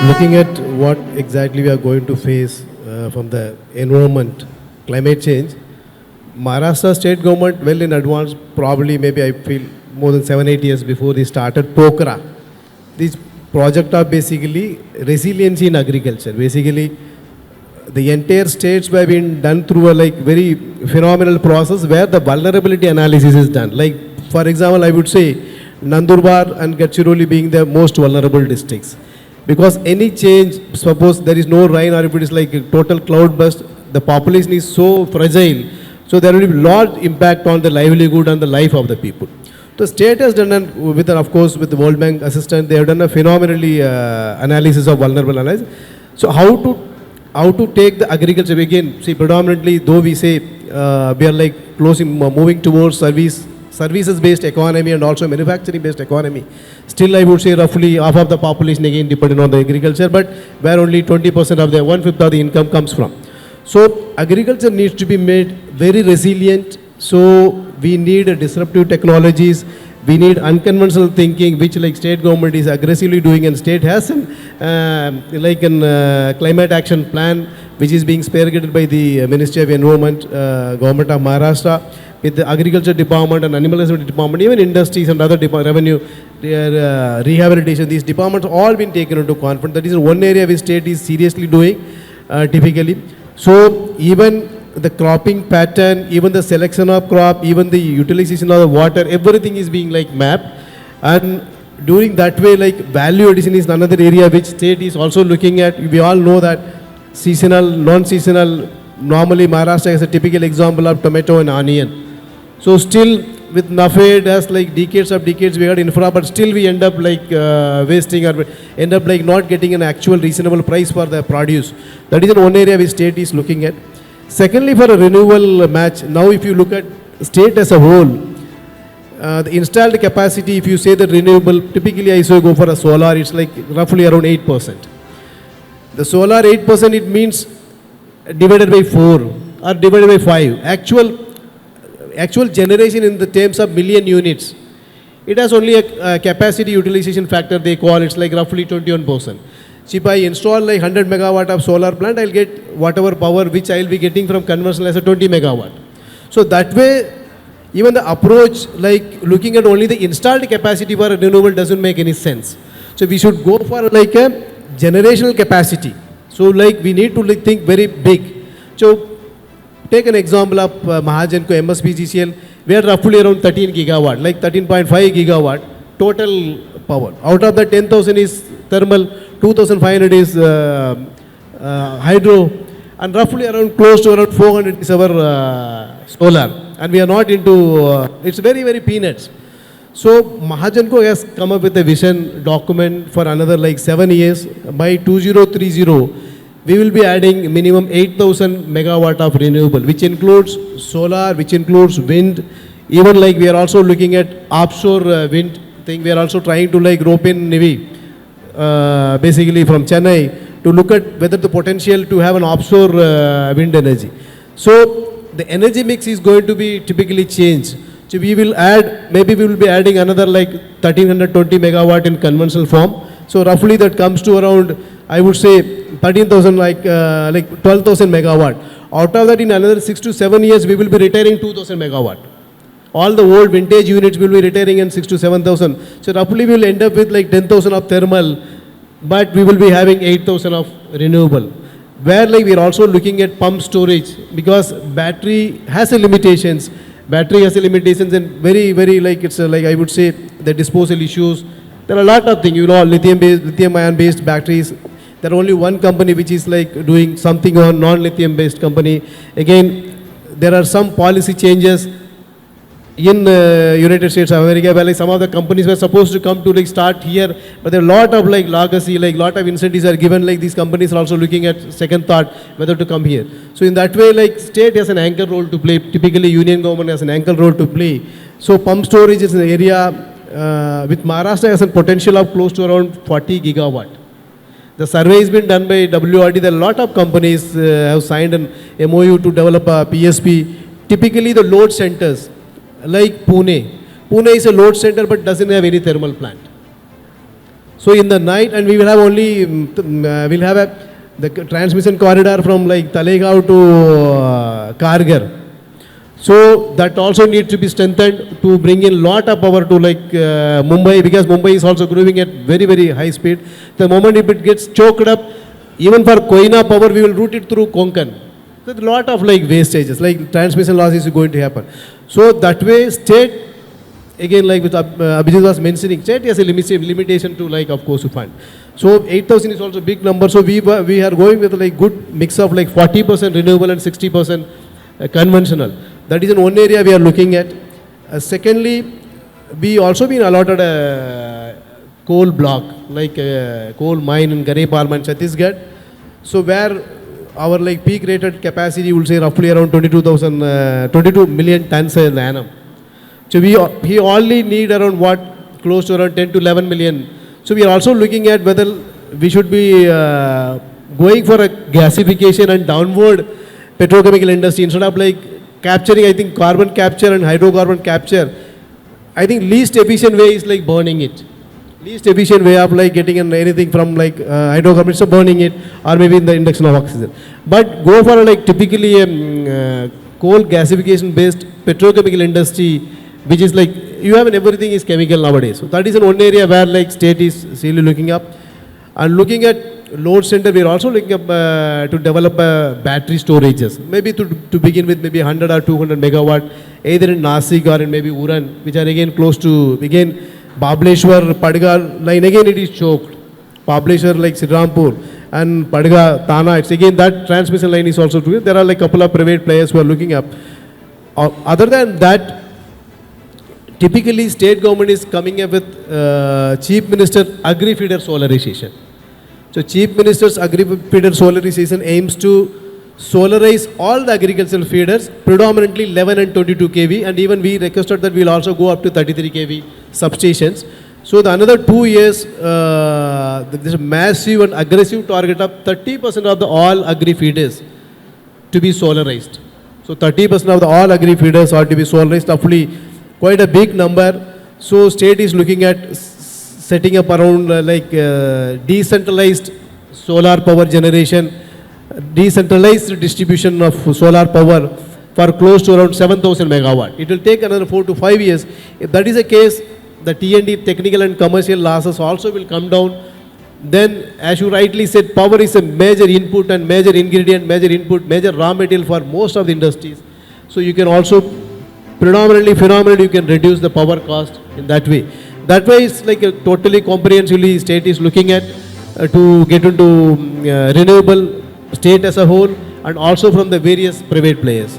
Looking at what exactly we are going to face from the environment, climate change, Maharashtra state government well in advance, probably maybe I feel more than 7-8 years before they started POKRA. These projects are basically resiliency in agriculture. Basically, the entire states have been done through a very phenomenal process where the vulnerability analysis is done. Like for example, I would say Nandurbar and Gadchiroli being the most vulnerable districts. Because any change, suppose there is no rain or if it is like a total cloud burst, the population is so fragile. So there will be large impact on the livelihood and the life of the people. The state has done, of course, with the World Bank assistance, they have done a phenomenally analysis of vulnerable analysis. So how to take the agriculture again? See, predominantly, though we say we are like moving towards services-based economy and also manufacturing-based economy. Still, I would say roughly half of the population again dependent on the agriculture, but where only 20% of the 1/5 of the income comes from. So agriculture needs to be made very resilient. So we need disruptive technologies. We need unconventional thinking, which like state government is aggressively doing, and state has some climate action plan, which is being spearheaded by the Ministry of Environment, Government of Maharashtra, with the Agriculture Department and Animal Husbandry Department, even industries and other revenue, rehabilitation, these departments all been taken into confidence. That is one area which state is seriously doing typically. So even the cropping pattern, even the selection of crop, even the utilization of the water, everything is being like mapped. And during that way, like value addition is another area which state is also looking at. We all know that seasonal, non-seasonal, normally Maharashtra is a typical example of tomato and onion. So still with NAFED has like decades we got infra, but still we end up like wasting or end up like not getting an actual reasonable price for the produce. That is one area which state is looking at. Secondly, for a renewable match, now if you look at state as a whole, the installed capacity, if you say the renewable, typically I say go for a solar, it's like roughly around 8%. The solar 8%, it means divided by 4 or divided by 5. Actual generation in the terms of million units, it has only a capacity utilization factor they call, it's like roughly 21%. So if I install like 100 megawatt of solar plant, I'll get whatever power which I'll be getting from conventional as a 20 megawatt. So that way, even the approach like looking at only the installed capacity for a renewable doesn't make any sense. So we should go for like a generational capacity. So like we need to like think very big. So take an example of MAHAGENCO, MSPGCL, we are roughly around 13 gigawatt, like 13.5 gigawatt total power. Out of that 10,000 is thermal, 2,500 is hydro, and roughly around close to around 400 is our solar. And we are not into, it's very, very peanuts. So MAHAGENCO has come up with a vision document for another like 7 years. By 2030, we will be adding minimum 8,000 megawatt of renewable, which includes solar, which includes wind. Even like we are also looking at offshore wind thing. We are also trying to like rope in Navy, basically from Chennai, to look at whether the potential to have an offshore wind energy. So the energy mix is going to be typically changed. So we will add, maybe we will be adding another like 1320 megawatt in conventional form. So roughly that comes to around, I would say 13,000 like 12,000 megawatt. Out of that, in another 6 to 7 years, we will be retiring 2,000 megawatt. All the old vintage units will be retiring in 6 to 7,000. So roughly we will end up with like 10,000 of thermal, but we will be having 8,000 of renewable. Where like we are also looking at pump storage, because battery has a limitations. Battery has a limitations, and very, very like it's like I would say the disposal issues. There are a lot of things, you know, lithium ion based batteries. There are only one company which is like doing something on non-lithium based company. Again, there are some policy changes in United States of America, where like some of the companies were supposed to come to like start here, but there are a lot of like legacy, like lot of incentives are given, like these companies are also looking at second thought whether to come here. So in that way, like state has an anchor role to play, typically union government has an anchor role to play. So pump storage is an area with Maharashtra has a potential of close to around 40 gigawatt. The survey has been done by WRD. There are a lot of companies have signed an MOU to develop a PSP. Typically the load centers, like Pune. Pune is a load center but doesn't have any thermal plant. So in the night, and we will have only, we'll have the transmission corridor from like Talegaon to Kargar. So that also needs to be strengthened to bring in lot of power to like Mumbai, because Mumbai is also growing at very, very high speed. The moment if it gets choked up, even for Koina power, we will route it through Konkan. So a lot of like wastages, like transmission loss is going to happen. So that way, state, again like with Abhijit was mentioning, state has a limitation to like of course to fund. So 8,000 is also a big number. So we are going with like good mix of like 40% renewable and 60% conventional. That is in one area we are looking at. Secondly, we also been allotted a coal block, like a coal mine in Garhi Palma in Chhattisgarh. So where our like peak rated capacity will say roughly around 22 million tons an annum. So we only need around what, close to around 10 to 11 million. So we are also looking at whether we should be going for a gasification and downward petrochemical industry instead of like capturing, I think carbon capture and hydrocarbon capture. I think least efficient way is like burning it. Least efficient way of like getting anything from like hydrocarbons, so burning it, or maybe in the induction of oxygen. But go for like typically a coal gasification based petrochemical industry, which is like, you have everything is chemical nowadays. So that is in one area where like state is really looking up. And looking at load center, we are also looking up to develop battery storages. Maybe to begin with maybe 100 or 200 megawatt, either in Nasik or in maybe Uran, which are again close to, again, Bableshwar, Padga line, again it is choked. Bableshwar like Srirampur and Padga, Tana, it's again that transmission line is also true. There are like couple of private players who are looking up. Other than that, typically state government is coming up with Chief Minister Agri-Feeder Solarization. So Chief Minister's Agri-Feeder Solarization aims to solarize all the agricultural feeders, predominantly 11 and 22 kV, and even we requested that we will also go up to 33 kV substations. So the another 2 years, this massive and aggressive target of 30% of the all agri feeders to be solarized. So 30% of the all agri feeders are to be solarized, roughly quite a big number. So state is looking at setting up around decentralized solar power generation, decentralized distribution of solar power for close to around 7,000 megawatt. It will take another 4 to 5 years. If that is the case, the T&D technical and commercial losses also will come down. Then, as you rightly said, power is a major input and major ingredient, major input, major raw material for most of the industries. So you can also phenomenally you can reduce the power cost in that way. That way it's like a totally comprehensively state is looking at to get into renewable state as a whole, and also from the various private players.